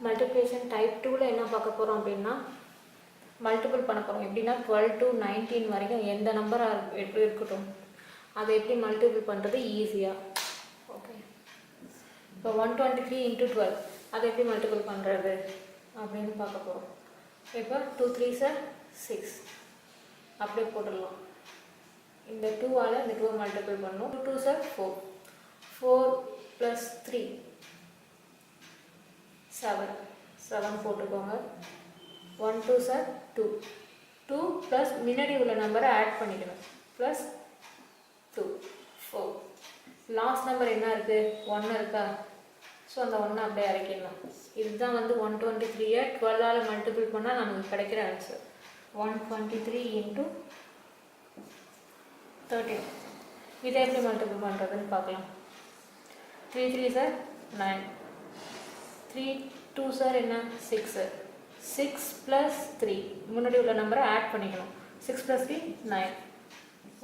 Multiplication type 2ல் என்ன பார்க்க போகிறோம் அப்படின்னா மல்டிபிள் பண்ண போகிறோம். எப்படின்னா 12 to 19 வரைக்கும் எந்த நம்பராக எப்படி இருக்கட்டும் அதை எப்படி மல்டிபிள் பண்ணுறது ஈஸியாக. ஓகே, இப்போ 123 into 12 அதை எப்படி மல்டிபிள் பண்ணுறது அப்படின்னு பார்க்க போகிறோம். இப்போ 2 3s are 6 அப்படியே போட்டுடலாம். இந்த 2ஆல் இந்த 2 மல்டிபிள் பண்ணணும். 2 2s are 4 4 plus 3 7 போட்டுக்கோங்க. 1 2s are 2 2 plus முன்னாடி உள்ள நம்பரை ஆட் பண்ணிக்கணும். ப்ளஸ் 2 4 லாஸ்ட் நம்பர் என்ன இருக்குது 1 இருக்கா. ஸோ அந்த 1 அப்படியே அரைக்கணும். இதுதான் வந்து 123-ஐ 12ஆல் மல்டிபிள் பண்ணால் நமக்கு கிடைக்கிற ஆன்சர். 123 into 13. இதை எப்படி மல்டிபிள் பண்ணுறதுன்னு பார்க்கலாம். 3 3s are 9 3 2s are என்ன 6 6 plus 3 முன்னாடி உள்ள நம்பரை ஆட் பண்ணிக்கணும். 6 plus 3 9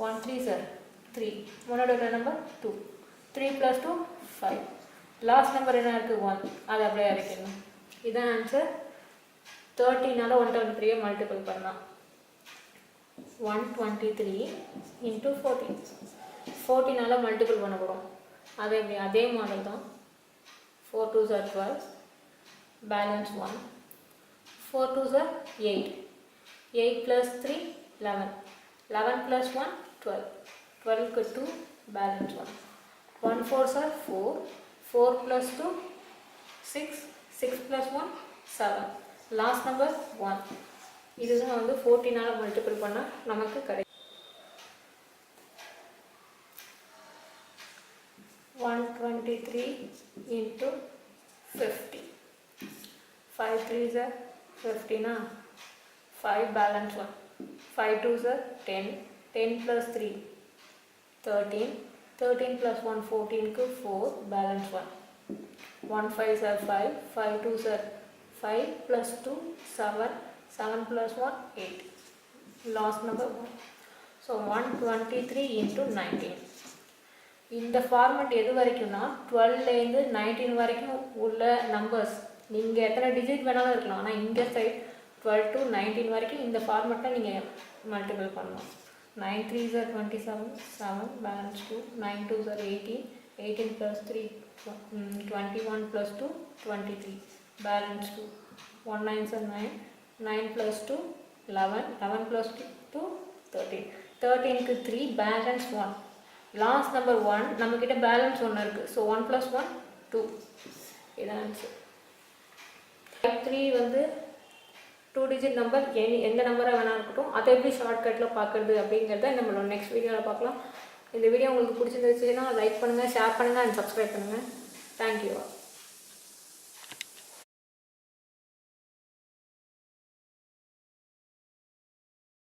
1 3s are 3 முன்னாடி உள்ள நம்பர் 2 3 plus 2 5 லாஸ்ட் நம்பர் என்ன இருக்குது 1 அதை அப்படியே அரைக்கணும். இதான் ஆன்சர். 13ஆல் 123-ஐ மல்டிபிள் பண்ணலாம். 123 into 14 14ஆல் மல்டிபிள் பண்ண போகிறோம். அதே மாடல் தான். 4 2s are 12 balance 1 4 2s are 8 8 plus 3 11 11 plus 1 12 12 க்கு 2 balance 1 1 4s are 4 4 plus 2 6 6 plus 1 7 last number 1. இதுதான் வந்து 14ஆல் மல்டிபிள் பண்ணால் நமக்கு கிடைக்கும். 123 into 50 5 3s are 15 5 balance 1 5 2s are 10 10 plus 3 13 13 plus 1 14 க்கு 4 balance 1 1 5s are 5 5 2s are 5 plus 2 7 7 plus 1 8 last number 1. So 123 into 19. இந்த format எது வரைக்கும்னா 12லேருந்து 19 வரைக்கும் உள்ள நம்பர்ஸ் நீங்கள் எத்தனை டிஜிட் வேணாலும் இருக்கலாம். ஆனால் இந்த சைட் 12 to 19 வரைக்கும் இந்த ஃபார்மெட்டில் நீங்கள் மல்டிபிள் பண்ணலாம். 9 3s are 27 7 balance 2 9 2s are 18 18 plus 3 21 plus 2 23 balance 2 1 9s are 9 9 plus 2 11 11 plus 2 13 13 க்கு 3 balance 1 லாஸ்ட் நம்பர் 1 நம்மக்கிட்ட பேலன்ஸ் 1 இருக்குது. ஸோ 1 plus 1 2 இதான் ஆன்சர். டைப் 3 வந்து 2 டிஜிட் நம்பர் எந்த நம்பராக வேணால் இருக்கட்டும் அதை எப்படி ஷார்ட்கட்டில் பார்க்குறது அப்படிங்கிறத நம்மளோட நெக்ஸ்ட் வீடியோவில் பார்க்கலாம். இந்த வீடியோ உங்களுக்கு பிடிச்சிருந்துச்சுன்னா லைக் பண்ணுங்கள், ஷேர் பண்ணுங்கள் அண்ட் சப்ஸ்கிரைப் பண்ணுங்கள். தேங்க்யூ.